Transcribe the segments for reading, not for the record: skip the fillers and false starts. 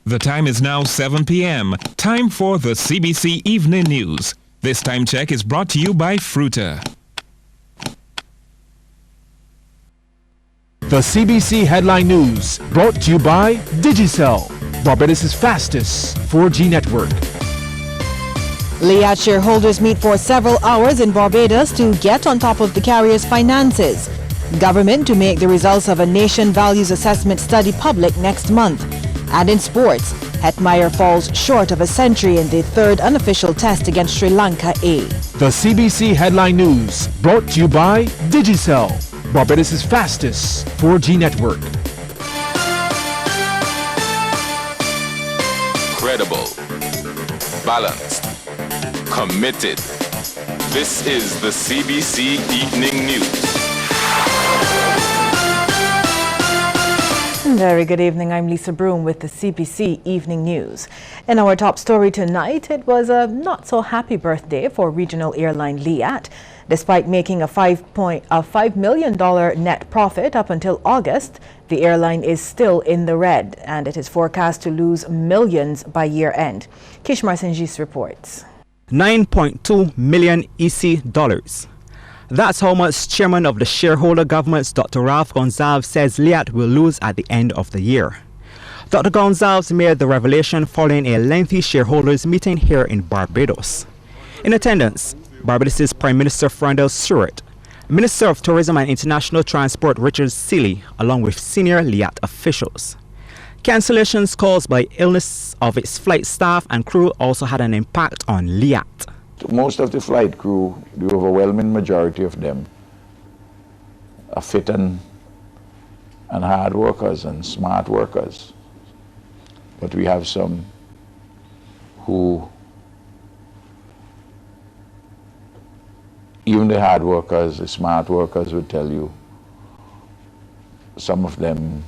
The time is now 7 p.m. Time for the CBC Evening News. This time check is brought to you by Fruta. The CBC Headline News, brought to you by Digicel, Barbados' fastest 4G network. Liat shareholders meet for several hours in Barbados to get on top of the carrier's finances. Government to make the results of a nation values assessment study public next month. And in sports, Hetmeyer falls short of a century in the third unofficial test against Sri Lanka A. The CBC Headline News, brought to you by Digicel, Barbados' fastest 4G network. Credible, balanced, committed. This is the CBC Evening News. Very good evening. I'm Lisa Broom with the CBC Evening News. In our top story tonight, it was a not so happy birthday for regional airline Liat. Despite making a $5 million net profit up until August, the airline is still in the red and it is forecast to lose millions by year end. Kishmar Senjis reports. 9.2 million EC dollars. That's how much Chairman of the Shareholder Governments, Dr. Ralph Gonsalves, says Liat will lose at the end of the year. Dr. Gonsalves made the revelation following a lengthy shareholders meeting here in Barbados. In attendance, Barbados' Prime Minister Frandel Stewart, Minister of Tourism and International Transport Richard Seeley, along with senior Liat officials. Cancellations caused by illness of its flight staff and crew also had an impact on Liat. Most of the flight crew, the overwhelming majority of them, are fit and hard workers and smart workers. But we have some who, even the hard workers, the smart workers would tell you, some of them,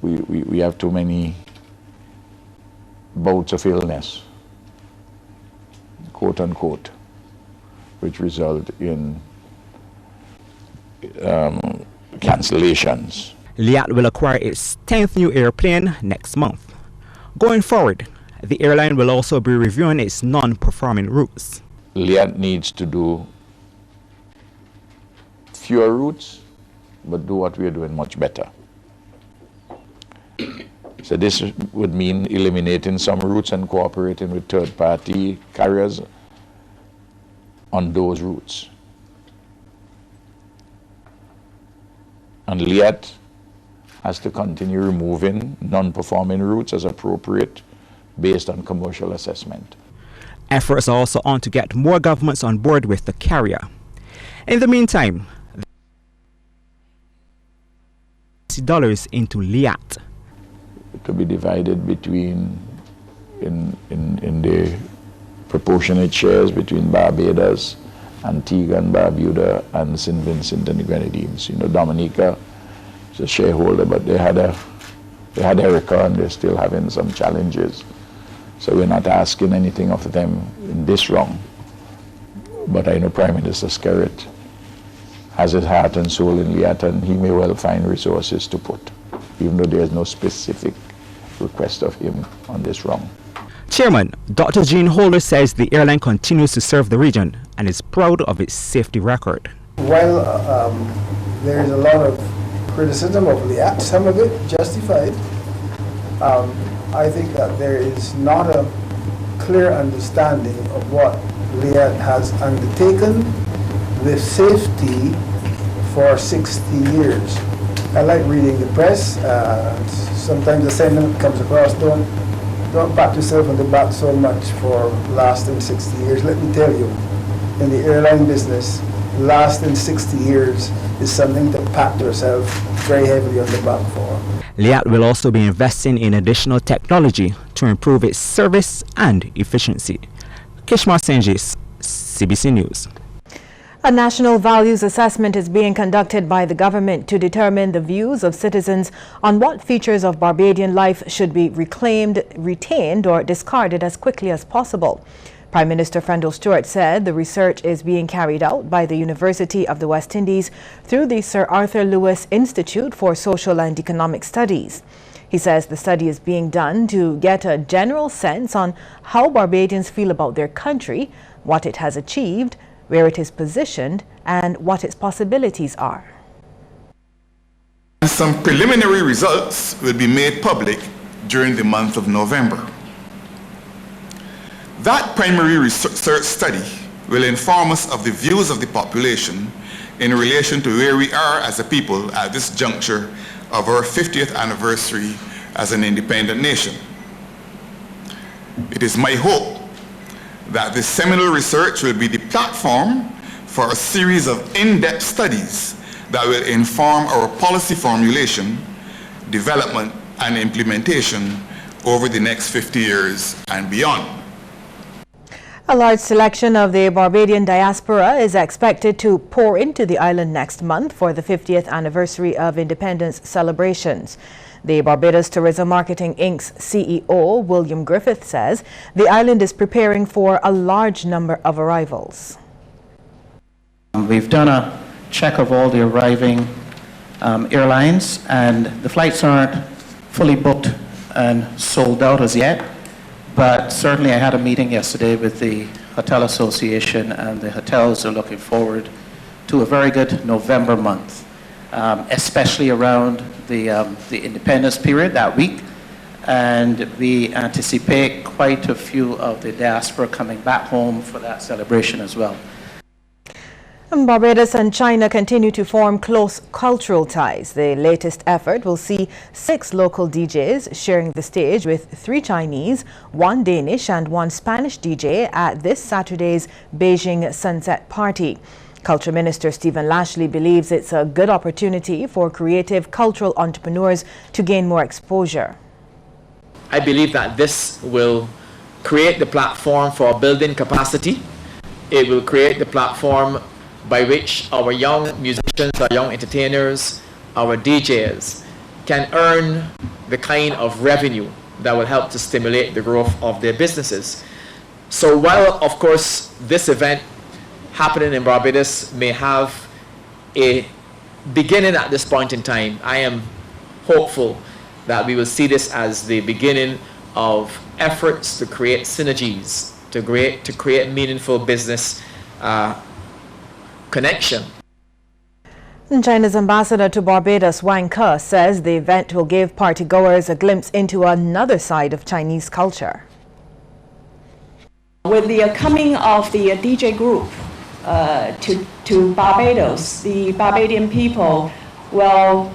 we have too many bouts of illness, quote unquote, which result in cancellations. Liat will acquire its 10th new airplane next month. Going forward, the airline will also be reviewing its non-performing routes. Liat needs to do fewer routes, but do what we are doing much better. So this would mean eliminating some routes and cooperating with third-party carriers on those routes. And Liat has to continue removing non-performing routes as appropriate based on commercial assessment. Efforts are also on to get more governments on board with the carrier. In the meantime, dollars into Liat. It could be divided between, in the proportionate shares between Barbados, Antigua and Barbuda, and St. Vincent and the Grenadines. You know, Dominica is a shareholder, but they had Erica and they're still having some challenges. So we're not asking anything of them in this round. But I know Prime Minister Skerritt has his heart and soul in Liat, and he may well find resources to put, even though there's no specific request of him on this round. Chairman Dr. Gene Holder says the airline continues to serve the region and is proud of its safety record. While there is a lot of criticism of Liat, some of it justified, I think that there is not a clear understanding of what Liat has undertaken with safety for 60 years. I like reading the press. Sometimes the sentiment comes across, don't pat yourself on the back so much for lasting 60 years. Let me tell you, in the airline business, lasting 60 years is something to pat yourself very heavily on the back for. Liat will also be investing in additional technology to improve its service and efficiency. Kishmar Senjis, CBC News. A national values assessment is being conducted by the government to determine the views of citizens on what features of Barbadian life should be reclaimed, retained, or discarded as quickly as possible. Prime Minister Frandel Stewart said the research is being carried out by the University of the West Indies through the Sir Arthur Lewis Institute for Social and Economic Studies. He says the study is being done to get a general sense on how Barbadians feel about their country, what it has achieved, where it is positioned, and what its possibilities are. Some preliminary results will be made public during the month of November. That primary research study will inform us of the views of the population in relation to where we are as a people at this juncture of our 50th anniversary as an independent nation. It is my hope that this seminal research will be the platform for a series of in-depth studies that will inform our policy formulation, development, and implementation over the next 50 years and beyond. A large selection of the Barbadian diaspora is expected to pour into the island next month for the 50th anniversary of independence celebrations. The Barbados Tourism Marketing Inc.'s CEO, William Griffith, says the island is preparing for a large number of arrivals. We've done a check of all the arriving airlines, and the flights aren't fully booked and sold out as yet. But certainly I had a meeting yesterday with the Hotel Association, and the hotels are looking forward to a very good November month, especially around the independence period that week. And we anticipate quite a few of the diaspora coming back home for that celebration as well. Barbados and China continue to form close cultural ties. The latest effort will see 6 local DJs sharing the stage with 3 Chinese, 1 Danish and 1 Spanish DJ at this Saturday's Beijing Sunset Party. Culture Minister Stephen Lashley believes it's a good opportunity for creative cultural entrepreneurs to gain more exposure. I believe that this will create the platform for building capacity. It will create the platform by which our young musicians, our young entertainers, our DJs can earn the kind of revenue that will help to stimulate the growth of their businesses. So while, of course, this event happening in Barbados may have a beginning at this point in time, I am hopeful that we will see this as the beginning of efforts to create synergies, to create meaningful business connection. China's ambassador to Barbados, Wang Ke, says the event will give partygoers a glimpse into another side of Chinese culture. With the coming of the DJ group to Barbados, the Barbadian people will,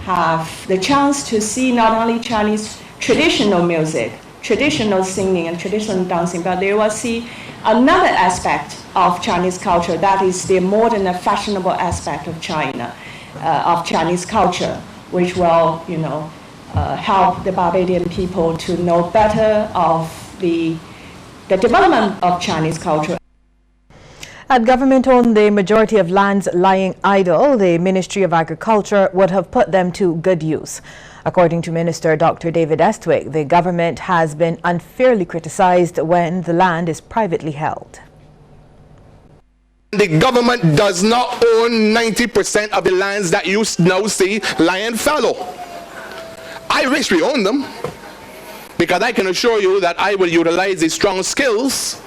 have the chance to see not only Chinese traditional music, traditional singing and traditional dancing, but they will see another aspect of Chinese culture, that is the modern and fashionable aspect of China, of Chinese culture, which will, help the Barbadian people to know better of the development of Chinese culture. Had government owned the majority of lands lying idle, the Ministry of Agriculture would have put them to good use. According to Minister Dr. David Estwick, the government has been unfairly criticized when the land is privately held. The government does not own 90% of the lands that you now see lying fallow. I wish we owned them, because I can assure you that I will utilize the strong skills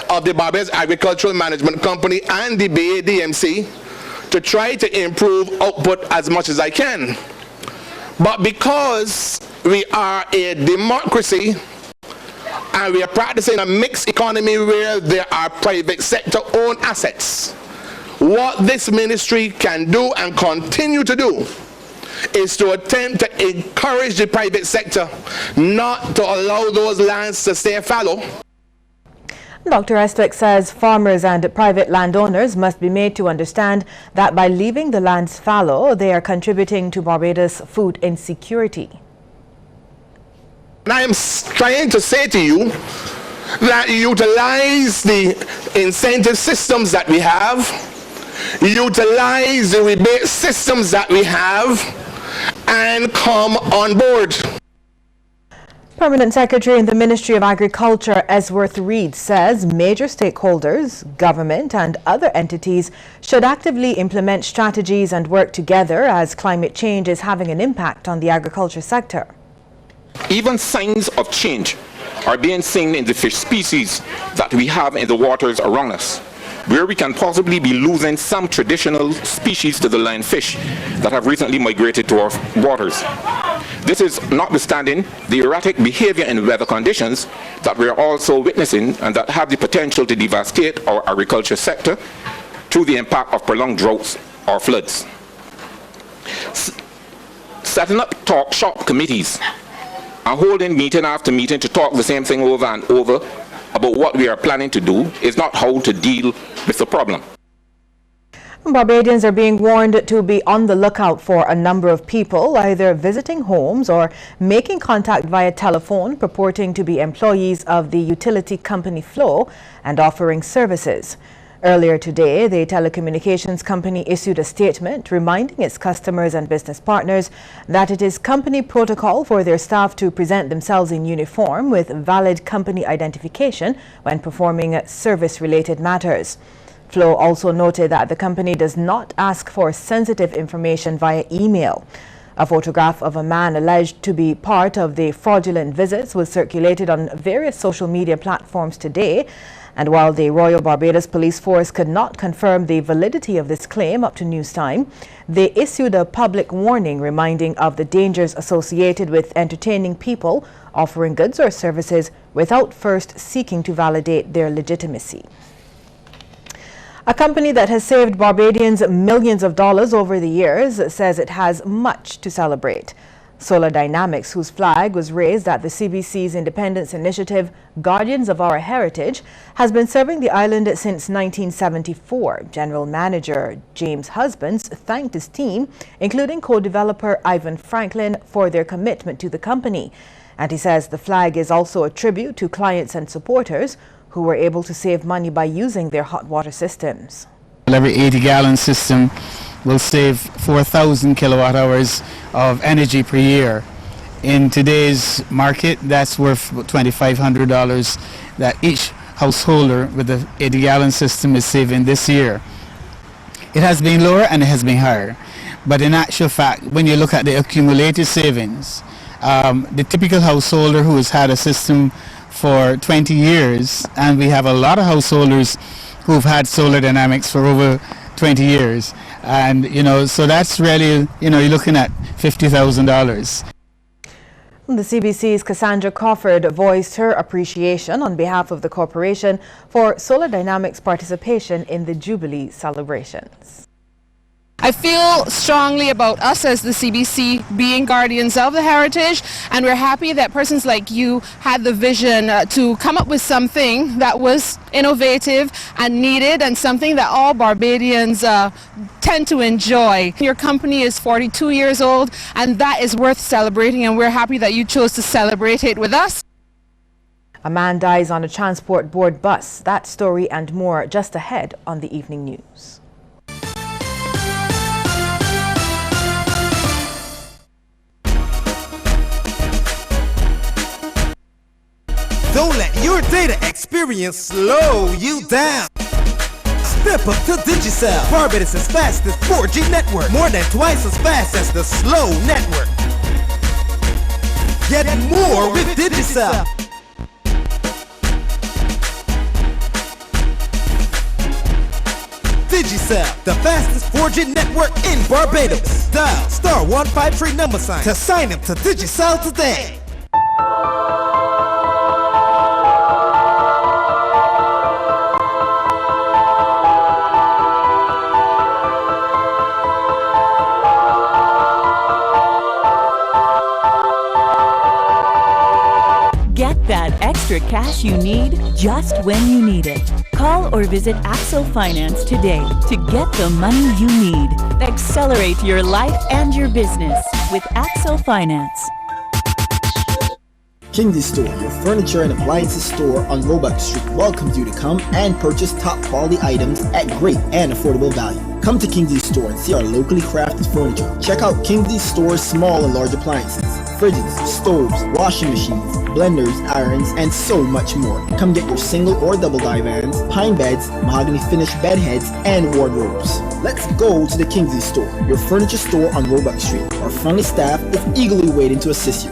of the Barbados Agricultural Management Company and the BADMC to try to improve output as much as I can. But because we are a democracy and we are practicing a mixed economy where there are private sector owned assets, what this ministry can do and continue to do is to attempt to encourage the private sector not to allow those lands to stay fallow. Dr. Estwick says farmers and private landowners must be made to understand that by leaving the lands fallow, they are contributing to Barbados' food insecurity. And I am trying to say to you that utilize the incentive systems that we have, utilize the rebate systems that we have, and come on board. Permanent Secretary in the Ministry of Agriculture, Esworth Reed, says major stakeholders, government and other entities should actively implement strategies and work together as climate change is having an impact on the agriculture sector. Even signs of change are being seen in the fish species that we have in the waters around us, where we can possibly be losing some traditional species to the lionfish that have recently migrated to our waters. This is notwithstanding the erratic behavior in weather conditions that we are also witnessing and that have the potential to devastate our agriculture sector through the impact of prolonged droughts or floods. Setting up talk shop committees and holding meeting after meeting to talk the same thing over and over about what we are planning to do is not how to deal with the problem. Barbadians are being warned to be on the lookout for a number of people either visiting homes or making contact via telephone purporting to be employees of the utility company Flow and offering services. Earlier today, the telecommunications company issued a statement reminding its customers and business partners that it is company protocol for their staff to present themselves in uniform with valid company identification when performing service-related matters. Flow also noted that the company does not ask for sensitive information via email. A photograph of a man alleged to be part of the fraudulent visits was circulated on various social media platforms today. And while the Royal Barbados Police Force could not confirm the validity of this claim up to news time, they issued a public warning reminding of the dangers associated with entertaining people offering goods or services without first seeking to validate their legitimacy. A company that has saved Barbadians millions of dollars over the years says it has much to celebrate. Solar Dynamics, whose flag was raised at the CBC's independence initiative Guardians of Our Heritage, has been serving the island since 1974. General Manager James Husbands thanked his team, including co-developer Ivan Franklin, for their commitment to the company. And he says the flag is also a tribute to clients and supporters who were able to save money by using their hot water systems. Every 80-gallon system will save 4,000 kilowatt hours of energy per year. In today's market, that's worth $2,500 that each householder with the 80-gallon system is saving this year. It has been lower and it has been higher. But in actual fact, when you look at the accumulated savings, the typical householder who has had a system for 20 years, and we have a lot of householders who've had Solar Dynamics for over 20 years. And, so that's really, you're looking at $50,000. The CBC's Cassandra Crawford voiced her appreciation on behalf of the corporation for Solar Dynamics' participation in the Jubilee celebrations. I feel strongly about us as the CBC being guardians of the heritage, and we're happy that persons like you had the vision to come up with something that was innovative and needed and something that all Barbadians tend to enjoy. Your company is 42 years old, and that is worth celebrating, and we're happy that you chose to celebrate it with us. A man dies on a transport board bus. That story and more just ahead on the evening news. Don't let your data experience slow you down. Step up to Digicel, Barbados' fastest 4G network, more than twice as fast as the slow network. Get more with Digicel. Digicel, the fastest 4G network in Barbados. Dial *153# to sign up to Digicel today. That extra cash you need just when you need it. Call or visit Axel Finance today to get the money you need. Accelerate your life and your business with Axel Finance. Kingsley Store, your furniture and appliances store on Roebuck Street, welcomes you to come and purchase top quality items at great and affordable value. Come to Kingsley Store and see our locally crafted furniture. Check out Kingsley Store's small and large appliances, fridges, stoves, washing machines, blenders, irons, and so much more. Come get your single or double divans, pine beds, mahogany finished bed heads, and wardrobes. Let's go to the Kingsley Store, your furniture store on Roebuck Street. Our friendly staff is eagerly waiting to assist you.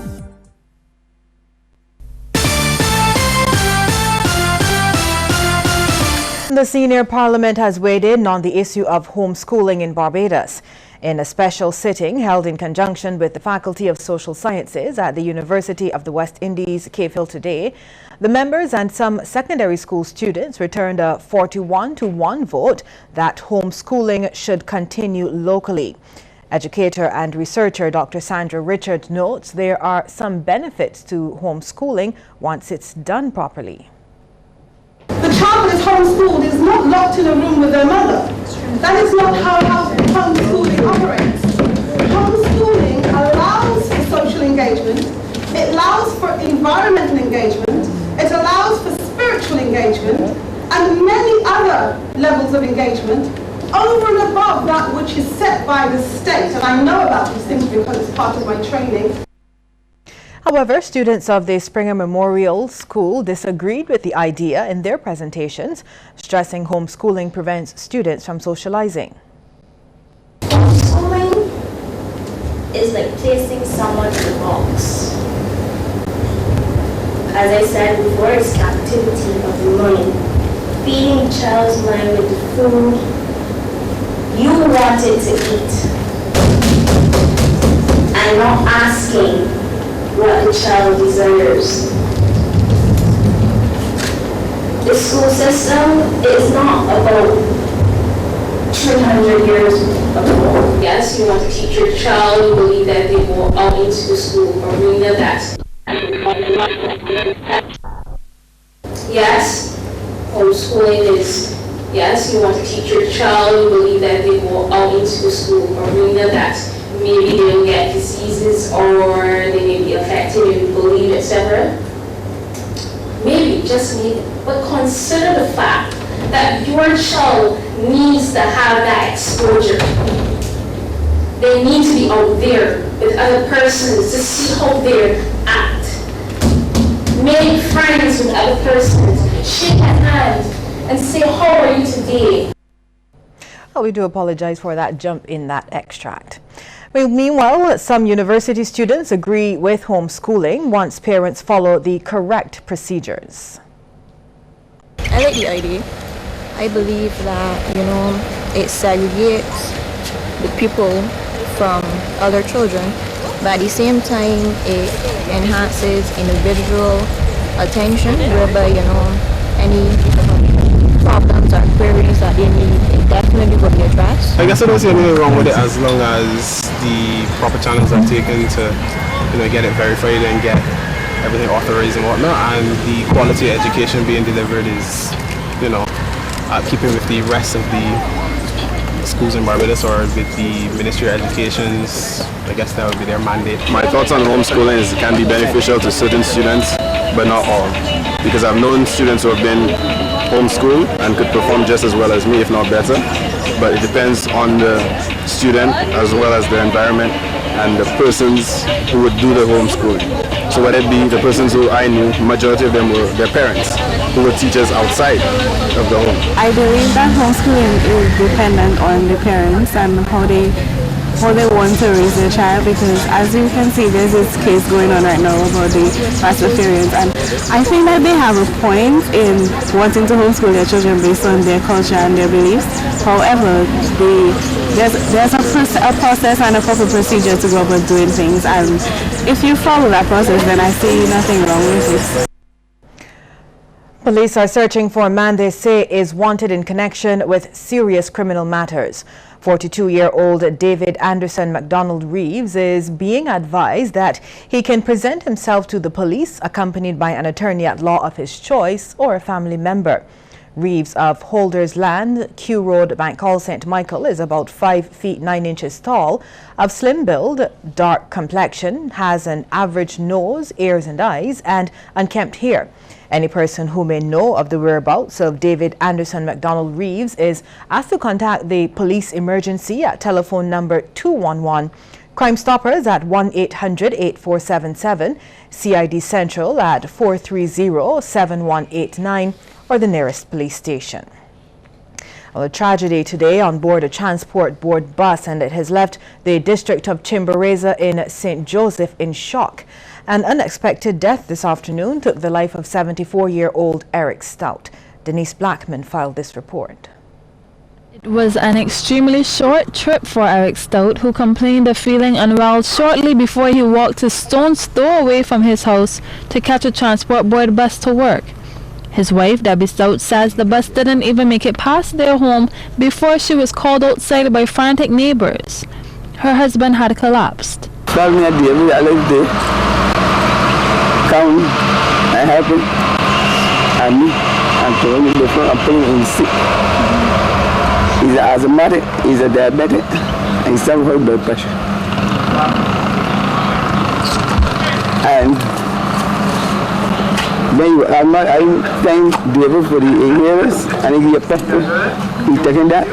the senior parliament has weighed in on the issue of homeschooling in Barbados. In a special sitting held in conjunction with the Faculty of Social Sciences at the University of the West Indies, Cave Hill today, the members and some secondary school students returned a 41-1 vote that homeschooling should continue locally. Educator and researcher Dr. Sandra Richard notes there are some benefits to homeschooling once it's done properly. The child that is homeschooled is not locked in a room with their mother. That is not how homeschooling operates. Homeschooling allows for social engagement, it allows for environmental engagement, it allows for spiritual engagement, and many other levels of engagement over and above that which is set by the state. And I know about these things because it's part of my training. However, students of the Springer Memorial School disagreed with the idea in their presentations, stressing homeschooling prevents students from socializing. Homeschooling is like placing someone in a box. As I said before, it's captivity of the mind. Feeding a child's mind with the food you want it to eat, and not asking what the child desires. The school system is not about 300 years ago. Yes, you want to teach your child, you believe that they go out into the school arena, that's yes, homeschooling is, yes, you want to teach your child, you believe that they go out into the school arena, that's maybe they will get diseases or they may be affected if you believe, etc. Maybe, just maybe. But consider the fact that your child needs to have that exposure. They need to be out there with other persons to see how they act. Make friends with other persons. Shake a hand and say, how are you today? Well, we do apologize for that jump in that extract. Well, meanwhile, some university students agree with homeschooling once parents follow the correct procedures. I like the idea. I believe that, it segregates the people from other children, but at the same time, it enhances individual attention, whereby, any problems or queries that they need, it definitely will be addressed. I guess I don't see anything wrong with it as long as the proper channels are taken to, get it verified and get everything authorized and whatnot, and the quality of education being delivered is, keeping with the rest of the schools in Barbados or with the Ministry of Education's, I guess that would be their mandate. My thoughts on homeschooling is it can be beneficial to certain students, but not all. Because I've known students who have been homeschooled and could perform just as well as me, if not better. But it depends on the student as well as the environment and the persons who would do the homeschooling. So whether it be the persons who I knew, majority of them were their parents, who were teachers outside of the home. I believe that homeschooling is dependent on the parents and how they want to raise their child, because as you can see, there's this case going on right now about the Rastafarians, and I think that they have a point in wanting to homeschool their children based on their culture and their beliefs. However, there's a process and a proper procedure to go about doing things, and if you follow that process, then I see nothing wrong with it. Police are searching for a man they say is wanted in connection with serious criminal matters. 42-year-old David Anderson MacDonald Reeves is being advised that he can present himself to the police accompanied by an attorney at law of his choice or a family member. Reeves of Holders Land, Kew Road, Bankall, St. Michael, is about 5 feet 9 inches tall, of slim build, dark complexion, has an average nose, ears and eyes, and unkempt hair. Any person who may know of the whereabouts of David Anderson MacDonald Reeves is asked to contact the police emergency at telephone number 211, Crime Stoppers at 1-800-8477, CID Central at 430-7189, or the nearest police station. Well, a tragedy today on board a transport board bus, and it has left the district of Chimborazo in St. Joseph in shock. An unexpected death this afternoon took the life of 74-year-old Eric Stout. Denise Blackman filed this report. It was an extremely short trip for Eric Stout, who complained of feeling unwell shortly before he walked a stone's throw away from his house to catch a transport board bus to work. His wife, Debbie Stout, says the bus didn't even make it past their home before she was called outside by frantic neighbors. Her husband had collapsed. Called me a day, I lived there. Come, I happen, and me, and told me before I'm putting him sick. He's an asthmatic, he's a diabetic, and he's suffering from blood pressure. And then I'm thank David for the inhalers, and he give you a pepper, he's taking that.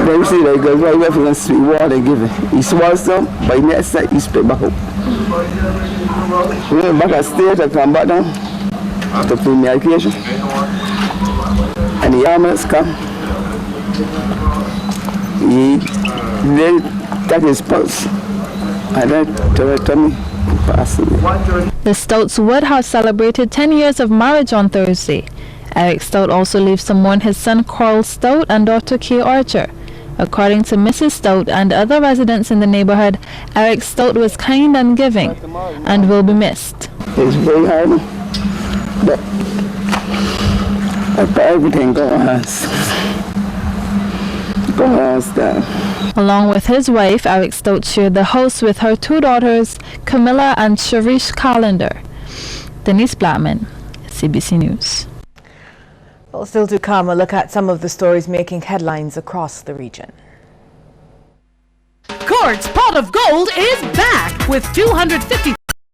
Then you see that he goes, well, he went sweet water and give it. He swallows some, but next side he spit back up. We went back upstairs, I come back down to fill medication. And the ambulance come. He then took his pulse, and then told me passing. The Stouts would have celebrated 10 years of marriage on Thursday. Eric Stout also leaves to mourn his son Carl Stout and daughter Kay Archer. According to Mrs. Stout and other residents in the neighborhood, Eric Stout was kind and giving and will be missed. It's very hard, but I put everything going on. Along with his wife, Eric Stout shared the house with her two daughters, Camilla and Sharish Callender. Denise Blackman, CBC News. Well, still to come, a look at some of the stories making headlines across the region. Court's Pot of Gold is back with $250